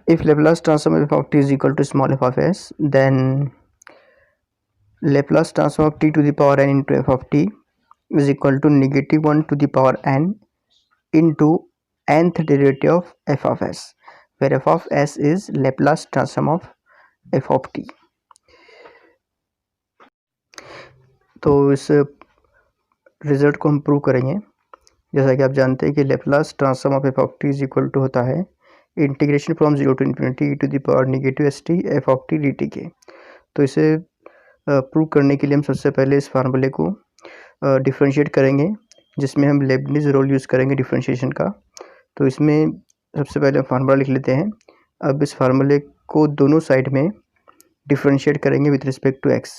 If Laplace transform of f of t is equal to small f of s, then Laplace transform of t to the power n into f of t is equal to -1 to the power n into nth derivative of f of s, where f of s is Laplace transform of f of t. तो इस result को हम prove करेंगे। जैसा कि आप जानते हैं कि Laplace transform of f of t is equal to होता है integration from zero to infinity e to the power negative s t f of t d t के। तो इसे प्रूव करने के लिए हम सबसे पहले इस फार्मूले को डिफ्रेंशिएट करेंगे, जिसमें हम लेबनिज रूल यूज़ करेंगे डिफ्रेंशिएशन का। तो इसमें सबसे पहले हम फार्मूला लिख लेते हैं। अब इस फार्मूले को दोनों साइड में डिफ्रेंशिएट करेंगे विथ रिस्पेक्ट टू एक्स।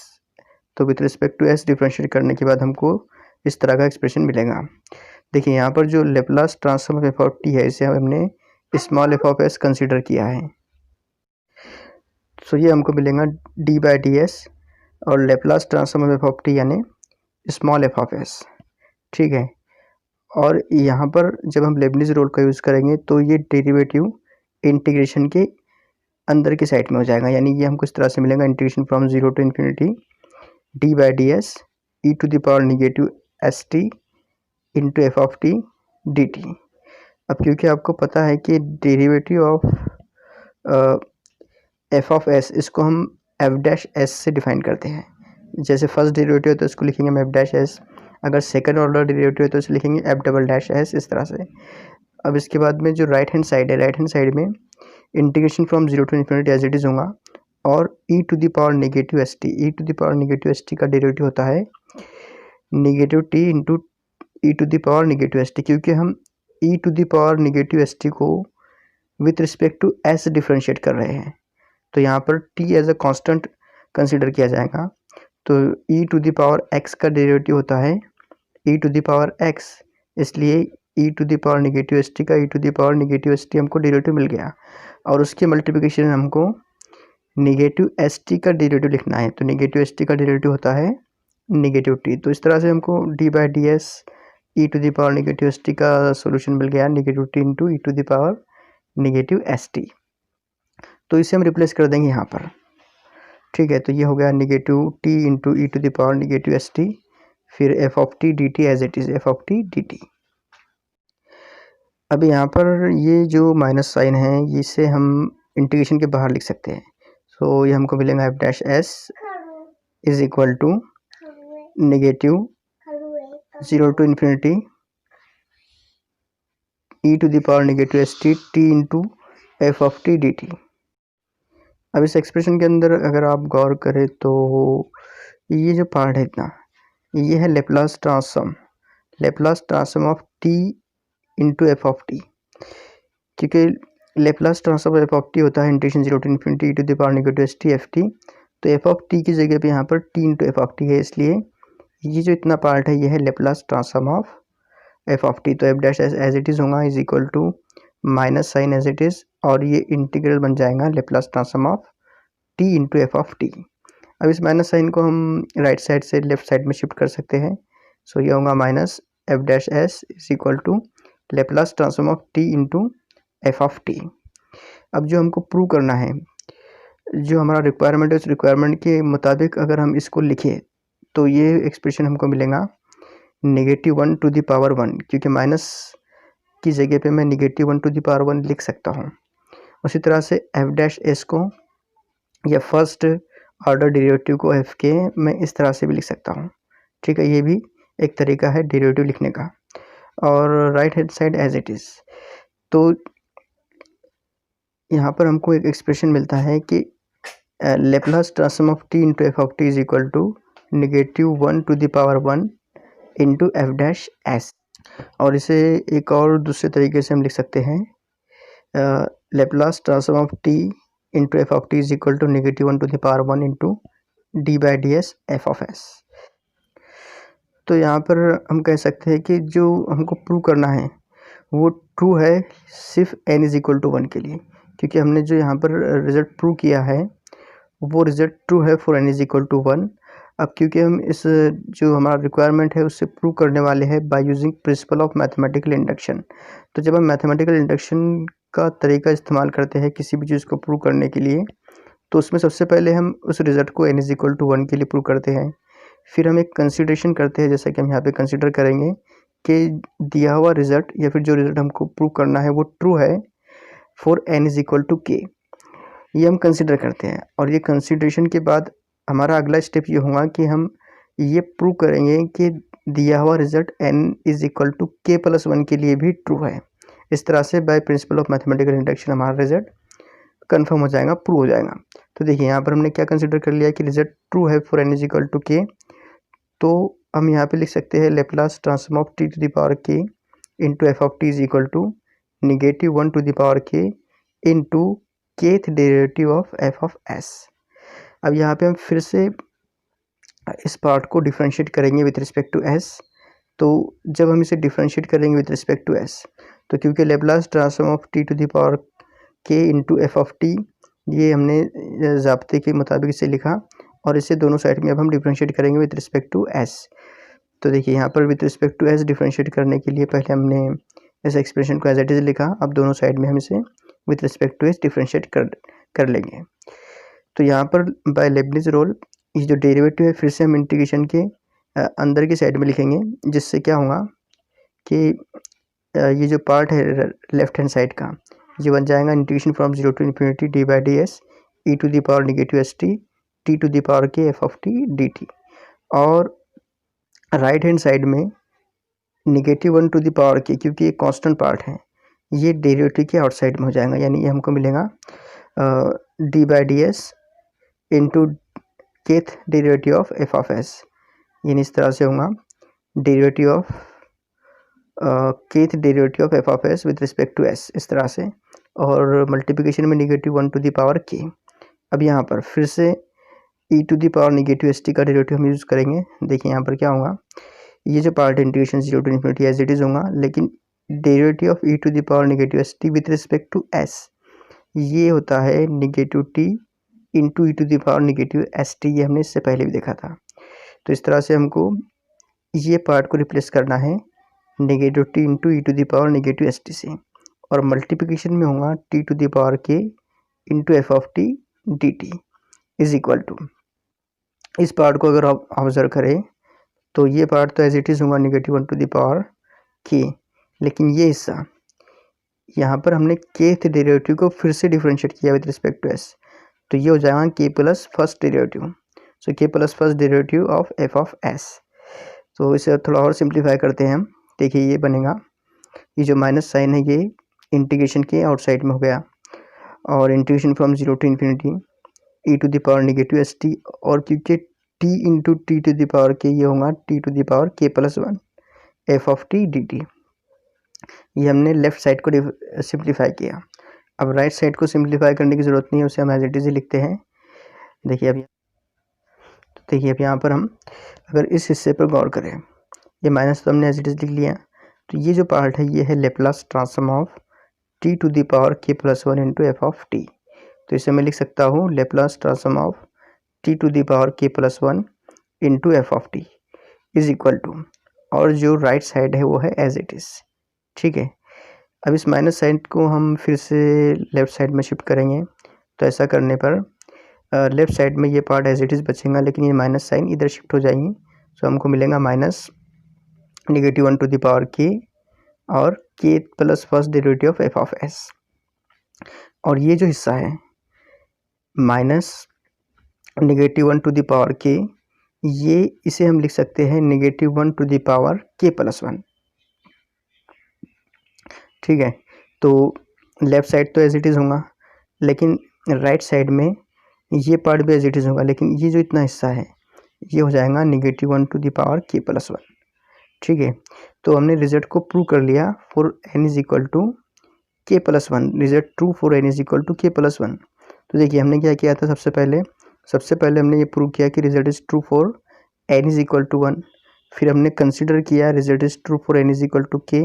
तो with respect to s differentiate करने के बाद हमको इस तरह का एक्सप्रेशन मिलेगा। देखिए यहाँ पर जो Laplace transform of f of t है, इसे हमने small F of S consider किया है। सो ये हमको मिलेगा डी बाई डी एस और Laplace transform of f of T यानी स्मॉल एफ ऑफ एस, ठीक है। और यहाँ पर जब हम लेबनिज रूल का यूज़ करेंगे तो ये डेरिवेटिव इंटीग्रेशन के अंदर की साइड में हो जाएगा, यानी ये हमको इस तरह से मिलेगा integration from zero to infinity d by d s e to the power negative s t into f of t d t. अब क्योंकि आपको पता है कि derivative of f of s, इसको हम एफ डैश एस से डिफाइन करते हैं। जैसे फर्स्ट डेरिवेटिव है तो इसको लिखेंगे हम एफ डैश एस, अगर सेकंड ऑर्डर डेरिवेटिव है तो इसे लिखेंगे एफ डबल डैश एस, इस तरह से। अब इसके बाद में जो राइट हैंड साइड है, राइट हैंड साइड में integration from zero to infinity as it is होगा और e to the power negative s t, e to the power negative s t का डेरिवेटिव होता है negative t into e to the power negative s t, क्योंकि हम e to the power negative s t को with respect to s differentiate कर रहे हैं। तो यहाँ पर t as a constant consider किया जाएगा। तो e to the power x का डेरिवेटिव होता है e to the power x, इसलिए e to the power negative s t का e to the power negative s t हमको डेरिवेटिव मिल गया और उसके मल्टीप्लिकेशन हमको नेगेटिव एस टी का डेरिवेटिव लिखना है। तो नेगेटिव एस टी का डेरिवेटिव होता है नेगेटिव टी। तो इस तरह से हमको D by d s e to the power negative s t का सोल्यूशन मिल गया, negative t into e to the power negative s t. तो इसे हम रिप्लेस कर देंगे यहाँ पर, ठीक है। तो ये हो गया negative t into e to the power negative s t, फिर f of t d t as it is f of t d t. अब यहाँ पर ये जो माइनस साइन है, इसे हम इंटीग्रेशन के बाहर लिख सकते हैं। सो ये हमको मिलेगा f dash s is equal to negative zero to infinity e to the power negative s t t into f of t d t. अब इस एक्सप्रेशन के अंदर अगर आप गौर करें तो ये जो पार्ट है इतना, ये है Laplace transform of t into f of t, क्योंकि Laplace transform f of t होता है integration zero to infinity e to the power negative s t f t. तो एफ ऑफ टी की जगह पे यहाँ पर t into f of t है, इसलिए ये जो इतना पार्ट है ये है Laplace transform of f of t. तो f dash as it is होगा is equal to minus sign as it is और ये इंटीग्रल बन जाएगा Laplace transform of t into f of t. अब इस माइनस साइन को हम राइट साइड से लेफ्ट साइड में शिफ्ट कर सकते हैं। सो ये होगा minus f dash s is equal to Laplace transform of t into f of t. अब जो हमको प्रूव करना है, जो हमारा रिक्वायरमेंट है, उस रिक्वायरमेंट के मुताबिक अगर हम इसको लिखें तो ये एक्सप्रेशन हमको मिलेगा negative one to the power one, क्योंकि माइनस की जगह पे मैं negative one to the power one लिख सकता हूँ। उसी तरह से एफ डैश एस को या फर्स्ट ऑर्डर डेरिवेटिव को एफ के मैं इस तरह से भी लिख सकता हूँ, ठीक है। ये भी एक तरीका है डेरिवेटिव लिखने का। और right hand side as it is, तो यहाँ पर हमको एक एक्सप्रेशन मिलता है कि Laplace transform of t into f of t is equal to negative one to the power one into f dash s. और इसे एक और दूसरे तरीके से हम लिख सकते हैं Laplace transform of t into f of t is equal to negative one to the power one into d by d s f of s. तो यहाँ पर हम कह सकते हैं कि जो हमको प्रूव करना है वो ट्रू है सिर्फ n is equal to one के लिए, क्योंकि हमने जो यहाँ पर रिजल्ट प्रूव किया है वो रिजल्ट ट्रू है for n is equal to one. अब क्योंकि हम इस जो हमारा रिक्वायरमेंट है उससे प्रूव करने वाले हैं by using principal of mathematical induction. तो जब हम मैथमेटिकल इंडक्शन का तरीका इस्तेमाल करते हैं किसी भी चीज़ को प्रूव करने के लिए, तो उसमें सबसे पहले हम उस रिज़ल्ट को n इज़ इक्वल टू 1 के लिए प्रूव करते हैं। फिर हम एक कंसिडरेशन करते हैं, जैसा कि हम यहाँ पे कंसिडर करेंगे कि दिया हुआ रिज़ल्ट या फिर जो रिज़ल्ट हमको प्रूव करना है वो ट्रू है for n is equal to k, ये हम कंसिडर करते हैं। और ये कंसिडरेशन के बाद हमारा अगला स्टेप ये होगा कि हम ये प्रूव करेंगे कि दिया हुआ result n is equal to k plus 1 के लिए भी ट्रू है। इस तरह से by principle of mathematical induction हमारा रिज़ल्ट कन्फर्म हो जाएगा, प्रूव हो जाएगा। तो देखिए यहाँ पर हमने क्या कंसिडर कर लिया कि रिज़ल्ट ट्रू है for n is equal to k, तो हम यहाँ पे लिख सकते हैं Laplace transform of t to the power k into f of t is equal to -1 to the power k into kth derivative of f of s। अब यहाँ पे हम फिर से इस पार्ट को डिफ्रेंशिएट करेंगे विथ रिस्पेक्ट टू s। तो जब हम इसे डिफ्रेंशिएट करेंगे विथ रिस्पेक्ट टू s, तो क्योंकि Laplace transform of t to the power k into f of t, ये हमने ज़ाब्ते के मुताबिक इसे लिखा और इसे दोनों साइड में अब हम डिफ्रेंशिएट करेंगे विथ रिस्पेक्ट टू s। तो देखिए यहाँ पर with respect to s differentiate करने के लिए पहले हमने इस एक्सप्रेशन को एज इट इज़ लिखा, अब दोनों साइड में हम इसे with respect to s differentiate कर लेंगे। तो यहाँ पर बाय लेबनिज रूल ये जो डेरिवेटिव है फिर से हम इंटीग्रेशन के अंदर की साइड में लिखेंगे, जिससे क्या होगा कि ये जो पार्ट है लेफ्ट हैंड साइड का ये बन जाएगा integration from 0 to infinity d by d s e to the power negative s t to the power k f of t d t. और राइट हैंड साइड में -1 to the power के, क्योंकि ये constant part है, ये derivative के outside में हो जाएगा, यानी ये हमको मिलेगा d by d s into kth derivative of f of s, यानी इस तरह से होगा derivative of kth derivative of f of s with respect to s, इस तरह से, और मल्टीप्लिकेशन में -1 टू द पावर के। अब यहाँ पर फिर से e to the power negative s t का डेरिवेटिव हम यूज़ करेंगे। देखिए यहाँ पर क्या होगा, ये जो part integration 0 to infinity as it is होगा, लेकिन derivative of e to the power negative s t with respect to s ये होता है negative t into e to the power negative s t, ये हमने इससे पहले भी देखा था। तो इस तरह से हमको ये पार्ट को रिप्लेस करना है negative t into e to the power negative s t से, और मल्टीप्लिकेशन में होगा t to the power k into f of t d t is equal to, इस पार्ट को अगर आप ऑब्जर्व करें तो ये पार्ट तो एज इट इज़ होगा -1 टू द पावर के, लेकिन ये हिस्सा यहाँ पर हमने केथ डेरिवेटिव को फिर से डिफरेंशिएट किया विद रिस्पेक्ट टू एस, तो ये हो जाएगा के प्लस फर्स्ट डेरिवेटिव, सो के plus first derivative of f of s. तो इसे थोड़ा और सिंप्लीफाई करते हैं हम। देखिए ये बनेगा, ये जो माइनस साइन है ये इंटीग्रेशन के आउटसाइड में हो गया, और integration from 0 to infinity e to the power negative s t, और क्योंकि t into t to the power k ये होगा t to the power k plus 1 f of t d t. ये हमने लेफ्ट साइड को simplify किया। अब right side को सिंप्लीफाई करने की ज़रूरत नहीं है, उसे हम एज इट इज़ लिखते हैं। देखिए अब यहाँ पर हम अगर इस हिस्से पर गौर करें, ये माइनस तो हमने एज इट इज़ लिख लिया, तो ये जो पार्ट है ये है Laplace transform of t to the power k plus 1 into f of t. तो इसे मैं लिख सकता हूँ Laplace transform of t to the power k plus 1 into f of t is equal to, और जो राइट साइड है वो है एज इट इज़। ठीक है, अब इस माइनस साइड को हम फिर से लेफ़्ट साइड में शिफ्ट करेंगे, तो ऐसा करने पर लेफ़्ट साइड में ये पार्ट एज इट इज़ बचेगा, लेकिन ये माइनस साइन इधर शिफ्ट हो जाएंगी, तो हमको मिलेगा -1 टू द पावर के और के plus first derivative of f of s. और ये जो हिस्सा है -1 टू द पावर के, ये इसे हम लिख सकते हैं -1 to the power k plus 1। ठीक है, तो लेफ़्ट साइड तो एज इट इज़ होगा, लेकिन राइट साइड में ये पार्ट भी एज इट इज़ होगा, लेकिन ये जो इतना हिस्सा है ये हो जाएगा -1 to the power k plus 1। ठीक है, तो हमने रिजल्ट को प्रूव कर लिया for n is equal to k plus 1, result true for n is equal to k plus 1। तो देखिए हमने क्या किया था, सबसे पहले हमने ये प्रूव किया कि result is true for n is equal to 1। फिर हमने कंसिडर किया result is true for n is equal to k,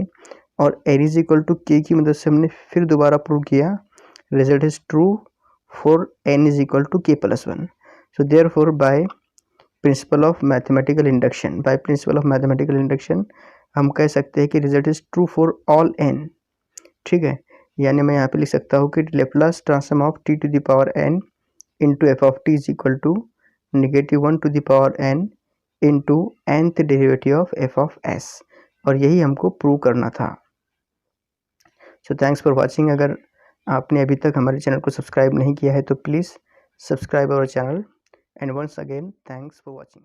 और n इज इक्वल टू के की मदद से हमने फिर दोबारा प्रूव किया result is true for n is equal to k plus 1। So therefore by principle of mathematical induction हम कह सकते हैं कि result is true for all n। ठीक है, यानी मैं यहाँ पे लिख सकता हूँ कि Laplace transform of t to the power n into f of t is equal to -1 to the power n into nth derivative of f of s, और यही हमको प्रूव करना था। So thanks for watching. अगर आपने अभी तक हमारे चैनल को सब्सक्राइब नहीं किया है तो please subscribe our channel, and once again thanks for watching.